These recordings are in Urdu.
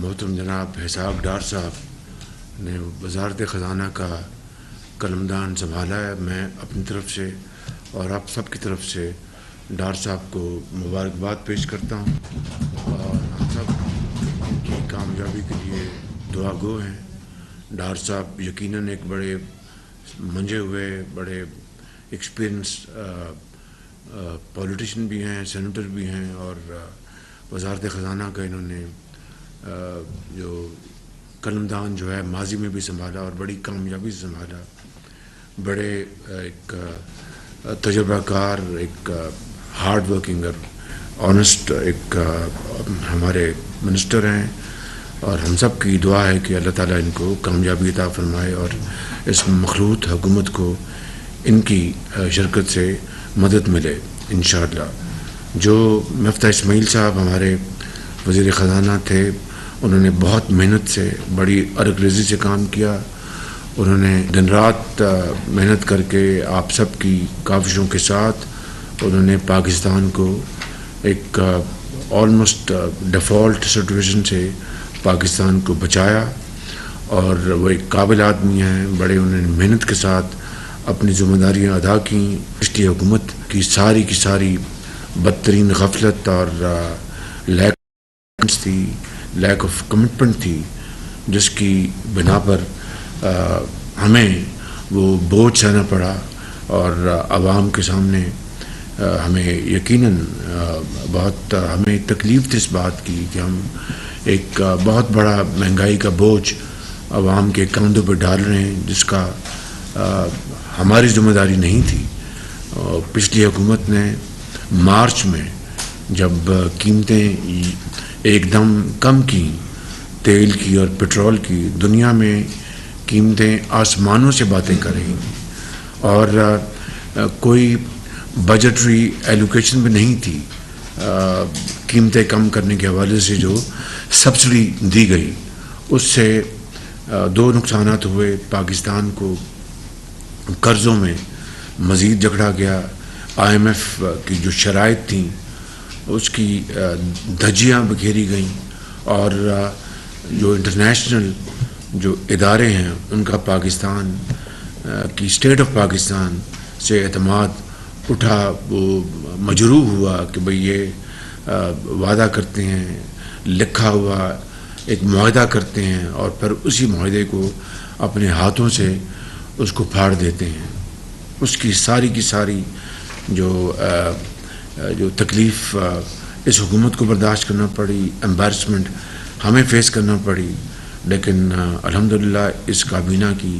محترم جناب اسحاق ڈار صاحب نے وزارت خزانہ کا قلمدان سنبھالا ہے، میں اپنی طرف سے اور آپ سب کی طرف سے ڈار صاحب کو مبارکباد پیش کرتا ہوں اور ہم سب ان کی کامیابی کے لیے دعا گو ہیں۔ ڈار صاحب یقیناً ایک بڑے منجے ہوئے بڑے ایکسپیرئنس پولیٹیشین بھی ہیں، سینیٹر بھی ہیں، اور وزارت خزانہ کا انہوں نے جو قلمدان جو ہے ماضی میں بھی سنبھالا اور بڑی کامیابی سے سنبھالا۔ بڑے ایک تجربہ کار، ایک ہارڈ ورکنگ اور آنیسٹ ایک ہمارے منسٹر ہیں، اور ہم سب کی دعا ہے کہ اللہ تعالیٰ ان کو کامیابی عطا فرمائے اور اس مخلوط حکومت کو ان کی شرکت سے مدد ملے انشاءاللہ۔ جو مفتاح اسماعیل صاحب ہمارے وزیر خزانہ تھے، انہوں نے بہت محنت سے بڑی ارگ ریزی سے کام کیا۔ انہوں نے دن رات محنت کر کے آپ سب کی کاوشوں کے ساتھ انہوں نے پاکستان کو ایک آلموسٹ ڈیفالٹ سچویشن سے پاکستان کو بچایا، اور وہ ایک قابل آدمی ہیں۔ بڑے انہوں نے محنت کے ساتھ اپنی ذمہ داریاں ادا کیں۔ پچھلی حکومت کی ساری بدترین غفلت اور لیک آف کمٹمنٹ تھی، جس کی بنا پر ہمیں وہ بوجھ سہنا پڑا، اور عوام کے سامنے ہمیں یقیناً بہت ہمیں تکلیف تھی اس بات کی کہ ہم ایک بہت بڑا مہنگائی کا بوجھ عوام کے کاندھوں پہ ڈال رہے ہیں، جس کا ہماری ذمہ داری نہیں تھی۔ پچھلی حکومت نے مارچ میں جب قیمتیں ایک دم کم کی، تیل کی اور پٹرول کی، دنیا میں قیمتیں آسمانوں سے باتیں کر رہی تھیں، اور کوئی بجٹری ایلوکیشن بھی نہیں تھی قیمتیں کم کرنے کے حوالے سے جو سبسڈی دی گئی۔ اس سے دو نقصانات ہوئے۔ پاکستان کو قرضوں میں مزید جکڑا گیا، IMF کی جو شرائط تھیں اس کی دھجیاں بکھیری گئیں، اور جو انٹرنیشنل جو ادارے ہیں ان کا پاکستان کی اسٹیٹ آف پاکستان سے اعتماد اٹھا۔ وہ مجروح ہوا کہ بھئی یہ وعدہ کرتے ہیں، لکھا ہوا ایک معاہدہ کرتے ہیں، اور پھر اسی معاہدے کو اپنے ہاتھوں سے اس کو پھاڑ دیتے ہیں۔ اس کی ساری جو تکلیف اس حکومت کو برداشت کرنا پڑی، امبیرسمنٹ ہمیں فیس کرنا پڑی، لیکن الحمدللہ اس کابینہ کی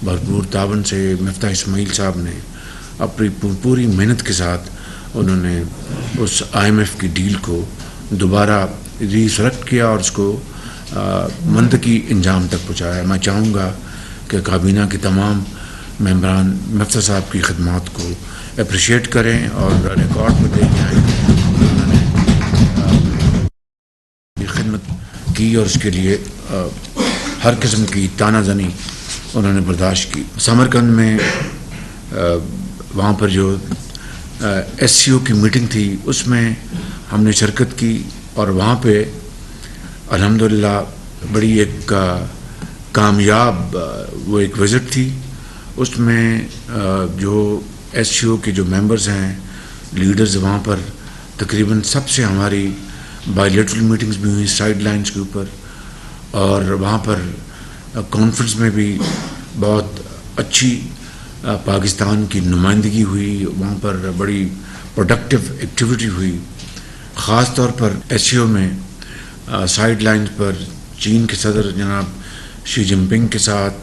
بھرپور تعاون سے مفتاح اسماعیل صاحب نے اپنی پوری محنت کے ساتھ انہوں نے اس IMF کی ڈیل کو دوبارہ ریسلیکٹ کیا اور اس کو منطقی انجام تک پہنچایا۔ میں چاہوں گا کہ کابینہ کے تمام ممبران مفتاح صاحب کی خدمات کو اپریشیٹ کریں اور ریکارڈ میں لے کے آئیں۔ انہوں نے خدمت کی اور اس کے لیے ہر قسم کی تانہ زنی انہوں نے برداشت کی۔ سمرقند میں وہاں پر جو SCO کی میٹنگ تھی اس میں ہم نے شرکت کی، اور وہاں پہ الحمدللہ بڑی ایک کامیاب وہ ایک وزٹ تھی۔ اس میں جو SCO کے جو ممبرز ہیں، لیڈرز، وہاں پر تقریباً سب سے ہماری بائیلیٹرل میٹنگز بھی ہوئی سائیڈ لائنز کے اوپر، اور وہاں پر کانفرنس میں بھی بہت اچھی پاکستان کی نمائندگی ہوئی۔ وہاں پر بڑی پروڈکٹیو ایکٹیویٹی ہوئی، خاص طور پر SCO میں سائیڈ لائنز پر چین کے صدر جناب شی جن پنگ کے ساتھ،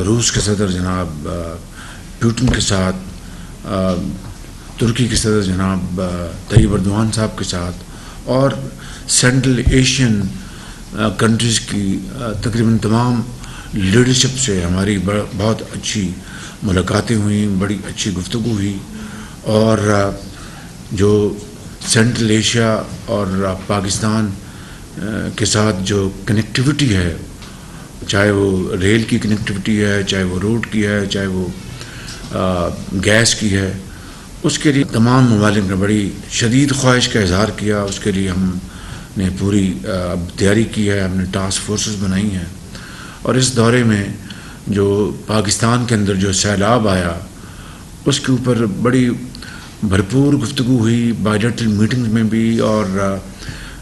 روس کے صدر جناب پیوٹن کے ساتھ، ترکی کے صدر جناب طیب اردوان صاحب کے ساتھ، اور سینٹرل ایشین کنٹریز کی تقریباً تمام لیڈرشپ سے ہماری بہت اچھی ملاقاتیں ہوئیں، بڑی اچھی گفتگو ہوئی، اور جو سینٹرل ایشیا اور پاکستان کے ساتھ جو کنیکٹیوٹی ہے، چاہے وہ ریل کی کنیکٹیوٹی ہے، چاہے وہ روڈ کی ہے، چاہے وہ گیس کی ہے، اس کے لیے تمام ممالک نے بڑی شدید خواہش کا اظہار کیا۔ اس کے لیے ہم نے پوری اب تیاری کی ہے, ہم نے ٹاسک فورسز بنائی ہیں, اور اس دورے میں جو پاکستان کے اندر جو سیلاب آیا اس کے اوپر بڑی بھرپور گفتگو ہوئی, بائیلیٹرل میٹنگز میں بھی اور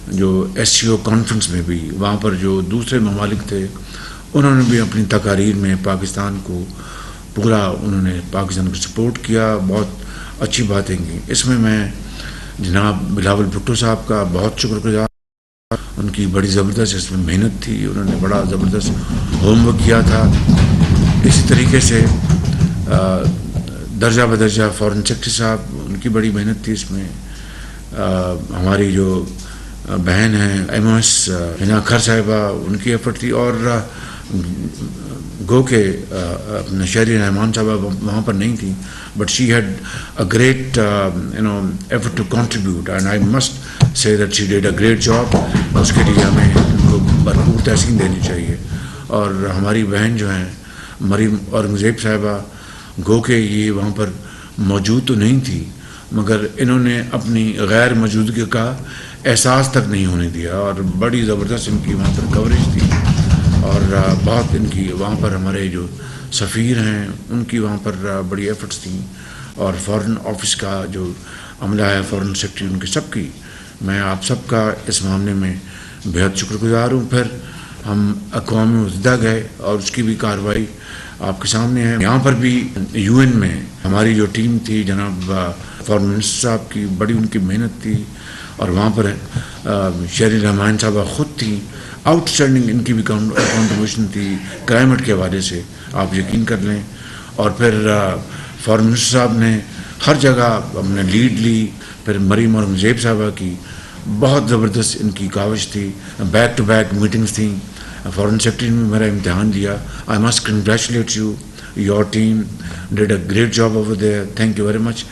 جو ایس سی او کانفرنس میں بھی. وہاں پر جو دوسرے ممالک تھے انہوں نے بھی اپنی تقاریر میں پاکستان کو پورا انہوں نے پاکستان کو سپورٹ کیا, بہت اچھی باتیں کی. اس میں جناب بلاول بھٹو صاحب کا بہت شکر گزار, ان کی بڑی زبردست اس میں محنت تھی, انہوں نے بڑا زبردست ہوم ورک کیا تھا. اسی طریقے سے درجہ بدرجہ فارن سیکرٹری صاحب, ان کی بڑی محنت تھی اس میں. ہماری جو بہن ہیں ایم او ایس حنا کھر صاحبہ, ان کی ایفرٹ تھی, اور گو کہ شہری رحمان صاحبہ وہاں پر نہیں تھی, but she had a great effort to contribute, and I must say that she did a great job. اس کے لیے ہمیں ان کو بھرپور تحسین دینی چاہیے. اور ہماری بہن جو ہیں مریم اورنگزیب صاحبہ, گو کہ یہ وہاں پر موجود تو نہیں تھی مگر انہوں نے اپنی غیر موجودگی کا احساس تک نہیں ہونے دیا, اور بڑی زبردست ان کی وہاں پر کوریج تھی. اور بہت ان کی وہاں پر ہمارے جو سفیر ہیں ان کی وہاں پر بڑی ایفرٹس تھیں, اور فارن آفس کا جو عملہ ہے, فارن سیکرٹری, ان کی سب کی میں آپ سب کا اس معاملے میں بہت شکر گزار ہوں. پھر ہم اقوام متحدہ گئے اور اس کی بھی کارروائی آپ کے سامنے ہے. یہاں پر بھی یو این میں ہماری جو ٹیم تھی جناب فارن منسٹر صاحب کی بڑی ان کی محنت تھی, اور وہاں پر شہری رحمان صاحبہ خود تھی, آؤٹ اسٹینڈنگ ان کی بھی کنٹریبیوشن تھی کلائمیٹ کے حوالے سے, آپ یقین کر لیں. اور پھر فارن منسٹر صاحب نے ہر جگہ ہم نے لیڈ لی. پھر مریم اورنگزیب صاحبہ کی بہت زبردست ان کی کاوش تھی, بیک ٹو بیک میٹنگز تھیں. فارن سیکرٹری نے میرا امتحان لیا. I must congratulate you, your team dead a great job over there. Thank you very much.